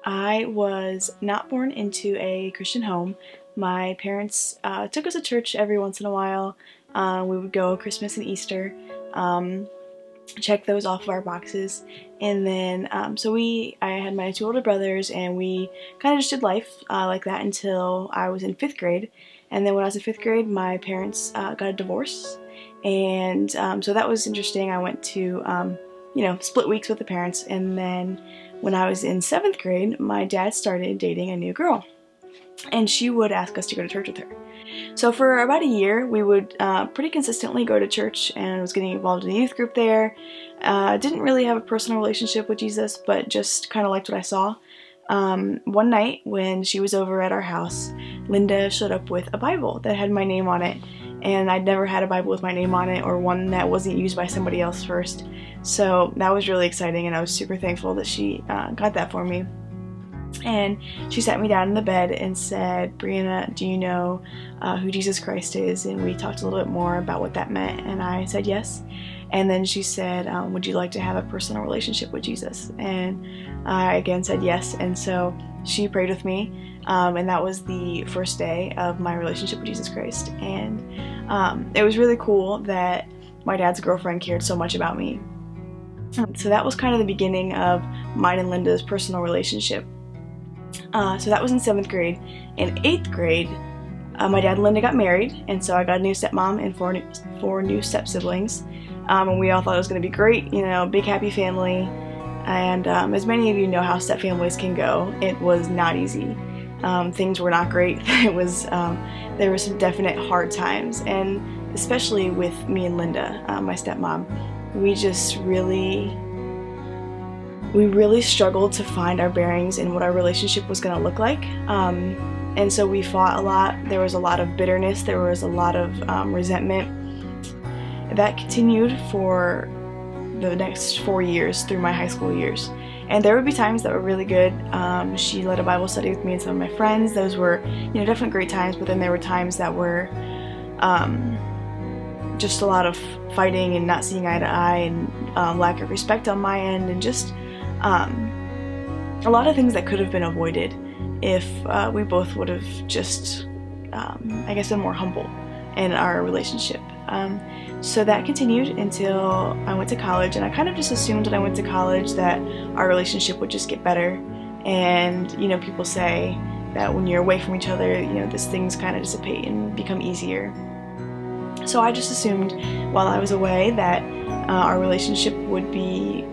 I was not born into a Christian home. My parents took us to church every once in a while. We would go Christmas and Easter, check those off of our boxes, and then I had my two older brothers, and we kind of just did life like that until I was in 5th grade. And then when I was in 5th grade, my parents got a divorce, and so that was interesting. I went to split weeks with the parents, and then when I was in 7th grade, my dad started dating a new girl, and she would ask us to go to church with her. So for about a year, we would pretty consistently go to church, and was getting involved in a youth group there. Didn't really have a personal relationship with Jesus, but just kind of liked what I saw. One night when she was over at our house, Linda showed up with a Bible that had my name on it, and I'd never had a Bible with my name on it, or one that wasn't used by somebody else first. So that was really exciting, and I was super thankful that she got that for me. And she sat me down in the bed and said, "Brianna, do you know who Jesus Christ is?" And we talked a little bit more about what that meant, and I said yes. And then she said, "Would you like to have a personal relationship with Jesus?" And I again said yes. And so she prayed with me, and that was the first day of my relationship with Jesus Christ. And it was really cool that my dad's girlfriend cared so much about me. So that was kind of the beginning of mine and Linda's personal relationship. So that was in 7th grade. In 8th grade, my dad and Linda got married, and so I got a new stepmom and four new step-siblings. And we all thought it was going to be great, big happy family. And as many of you know how step-families can go, it was not easy. Things were not great. There were some definite hard times, and especially with me and Linda, my stepmom, we really struggled to find our bearings in what our relationship was going to look like. And so we fought a lot. There was a lot of bitterness. There was a lot of resentment. That continued for the next 4 years through my high school years. And there would be times that were really good. She led a Bible study with me and some of my friends. Those were, definitely great times. But then there were times that were just a lot of fighting and not seeing eye to eye, and lack of respect on my end, and just a lot of things that could have been avoided if we both would have just, been more humble in our relationship. So that continued until I went to college, and I kind of just assumed when I went to college that our relationship would just get better. And, people say that when you're away from each other, these things kind of dissipate and become easier. So I just assumed while I was away that our relationship would be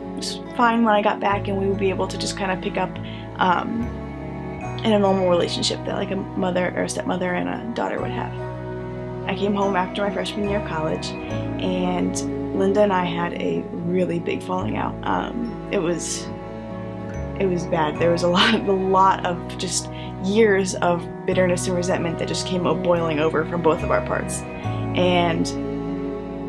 fine when I got back, and we would be able to just kind of pick up in a normal relationship that like a mother or a stepmother and a daughter would have. I came home after my freshman year of college, and Linda and I had a really big falling out. It was bad. There was a lot of just years of bitterness and resentment that just came boiling over from both of our parts, and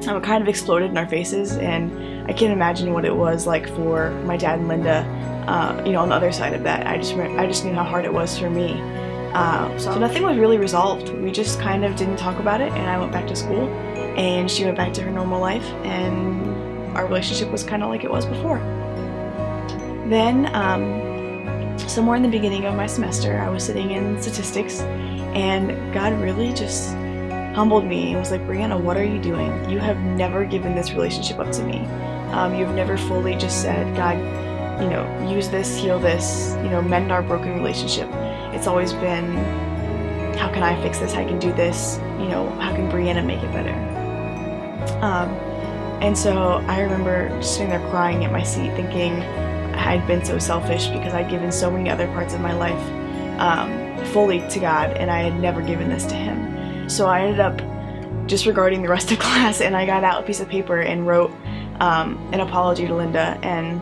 it kind of exploded in our faces. And I can't imagine what it was like for my dad and Linda, on the other side of that. I just knew how hard it was for me. So nothing was really resolved. We just kind of didn't talk about it, and I went back to school, and she went back to her normal life, and our relationship was kind of like it was before. Then, somewhere in the beginning of my semester, I was sitting in statistics, and God really just humbled me and was like, "Brianna, what are you doing? You have never given this relationship up to me. You've never fully just said, God, use this, heal this, mend our broken relationship. It's always been, how can I fix this? I can do this. How can Brianna make it better?" And so I remember just sitting there crying at my seat, thinking I'd been so selfish because I'd given so many other parts of my life fully to God, and I had never given this to Him. So I ended up disregarding the rest of class, and I got out a piece of paper and wrote an apology to Linda, and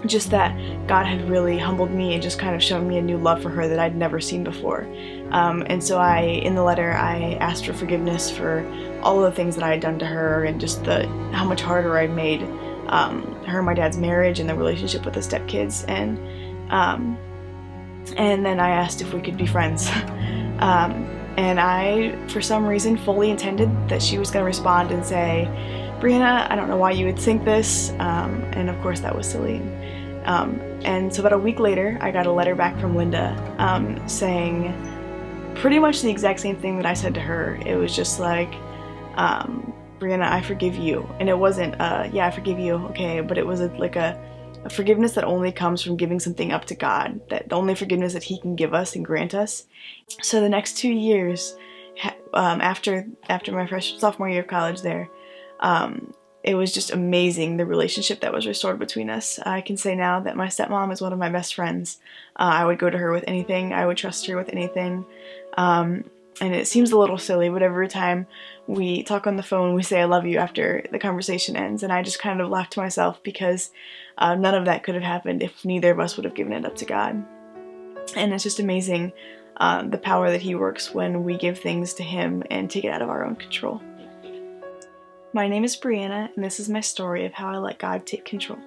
just that God had really humbled me and just kind of shown me a new love for her that I'd never seen before. And so in the letter, I asked for forgiveness for all of the things that I had done to her, and just how much harder I made her and my dad's marriage and the relationship with the stepkids. And then I asked if we could be friends. And I, for some reason, fully intended that she was going to respond and say, "Brianna, I don't know why you would think this," and of course that was silly. And so about a week later, I got a letter back from Linda saying pretty much the exact same thing that I said to her. It was just like, Brianna, I forgive you. And it wasn't, yeah, I forgive you, okay, but it was like a forgiveness that only comes from giving something up to God, that the only forgiveness that He can give us and grant us. So the next 2 years, after my sophomore year of college there, it was just amazing, the relationship that was restored between us. I can say now that my stepmom is one of my best friends. I would go to her with anything. I would trust her with anything. And it seems a little silly, but every time we talk on the phone, we say I love you after the conversation ends. And I just kind of laugh to myself because none of that could have happened if neither of us would have given it up to God. And it's just amazing the power that He works when we give things to Him and take it out of our own control. My name is Brianna, and this is my story of how I let God take control.